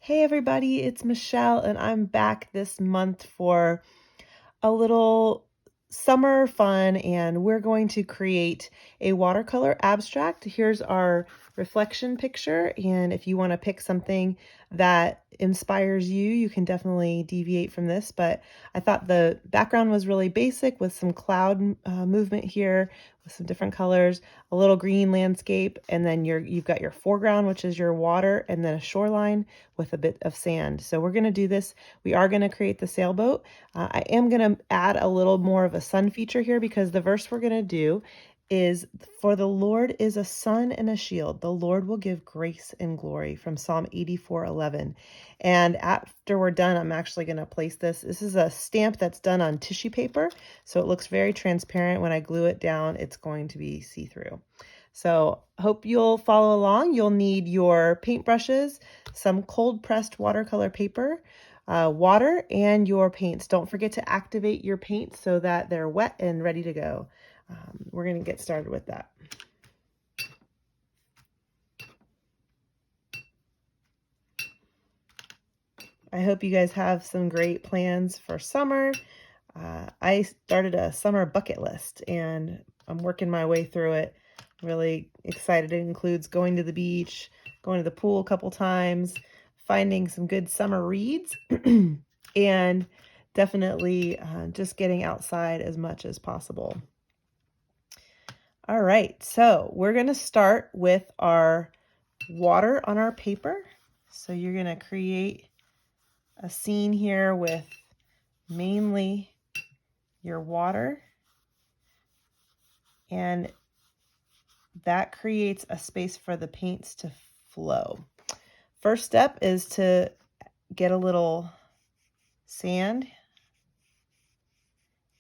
Hey everybody, it's Michelle, and I'm back this month for a little summer fun, and we're going to create a watercolor abstract. Here's our reflection picture, and if you want to pick something that inspires you, you can definitely deviate from this, but I thought the background was really basic with some cloud movement here with some different colors, a little green landscape, and then you've got your foreground, which is your water, and then a shoreline with a bit of sand. So we're going to do this. We are going to create the sailboat. I am going to add a little more of a sun feature here because the verse we're going to do is, "For the Lord is a sun and a shield. The Lord will give grace and glory," from Psalm 84:11. And after we're done, I'm actually going to place this. This is a stamp that's done on tissue paper, so it looks very transparent. When I glue it down, it's going to be see-through. So hope you'll follow along. You'll need your paintbrushes, some cold pressed watercolor paper, water, and your paints. Don't forget to activate your paints so that they're wet and ready to go. We're going to get started with that. I hope you guys have some great plans for summer. I started a summer bucket list and I'm working my way through it. Really excited. It includes going to the beach, going to the pool a couple times, finding some good summer reads, and definitely just getting outside as much as possible. All right, so we're going to start with our water on our paper. So you're going to create a scene here with mainly your water, and that creates a space for the paints to flow. First step is to get a little sand,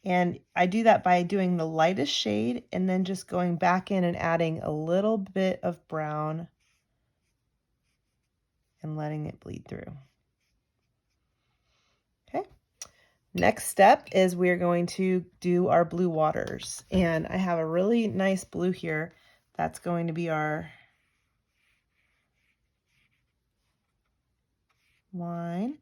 and I do that by doing the lightest shade and then just going back in and adding a little bit of brown and letting it bleed through. Okay. Next step is we're going to do our blue waters, and I have a really nice blue here. That's going to be our line.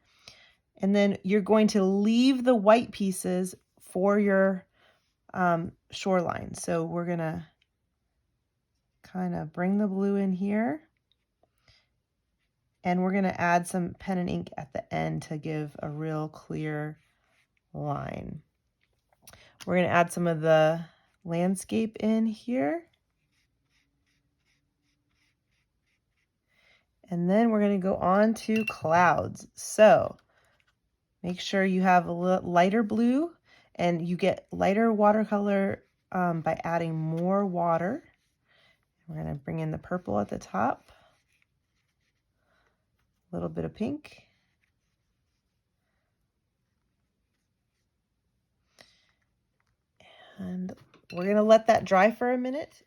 And then you're going to leave the white pieces for your shoreline. So we're going to kind of bring the blue in here. And we're going to add some pen and ink at the end to give a real clear line. We're going to add some of the landscape in here. And then we're going to go on to clouds. So make sure you have a little lighter blue, and you get lighter watercolor by adding more water. We're going to bring in the purple at the top, a little bit of pink. And we're going to let that dry for a minute.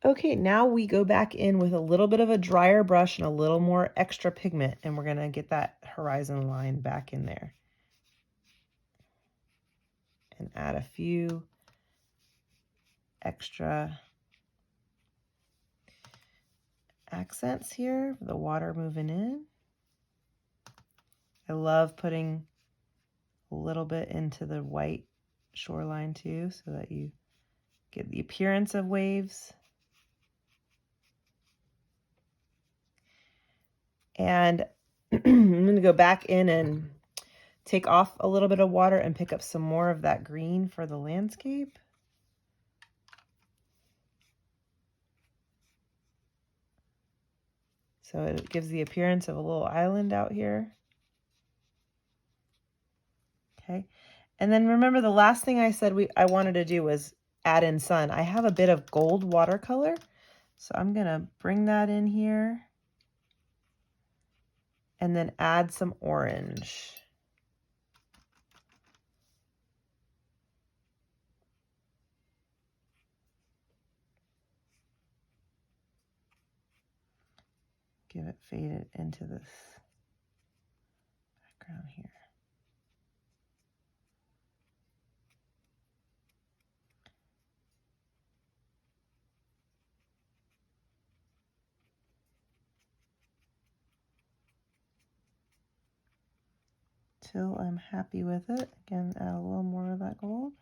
Okay, now we go back in with a little bit of a drier brush and a little more extra pigment, and we're going to get that horizon line back in there. And add a few extra accents here, the water moving in. I love putting a little bit into the white shoreline too, so that you get the appearance of waves. And I'm going to go back in and take off a little bit of water and pick up some more of that green for the landscape. So it gives the appearance of a little island out here. Okay. And then remember, the last thing I said I wanted to do was add in sun. I have a bit of gold watercolor, so I'm going to bring that in here and then add some orange. Give it faded into this background here. until I'm happy with it. Again, add a little more of that gold.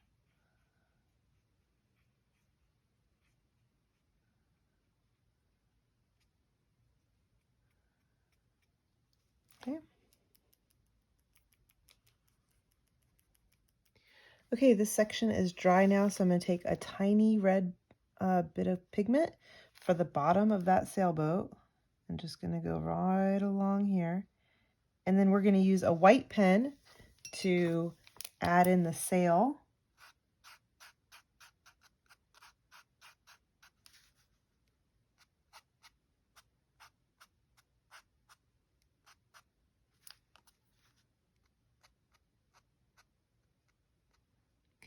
Okay. Okay, this section is dry now, so I'm going to take a tiny red bit of pigment for the bottom of that sailboat. I'm just going to go right along here. And then we're going to use a white pen to add in the sail.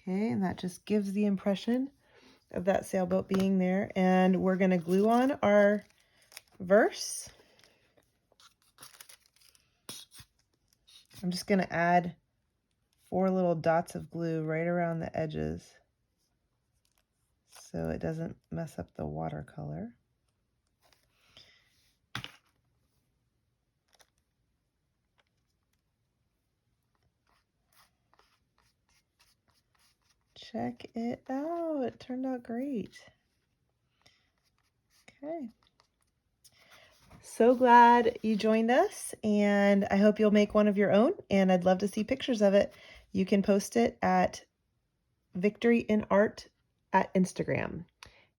Okay, and that just gives the impression of that sailboat being there. And we're going to glue on our verse. I'm just going to add 4 little dots of glue right around the edges so it doesn't mess up the watercolor. Check it out. It turned out great. Okay. So glad you joined us, and I hope you'll make one of your own, and I'd love to see pictures of it. You can post it at Victory in Art at Instagram.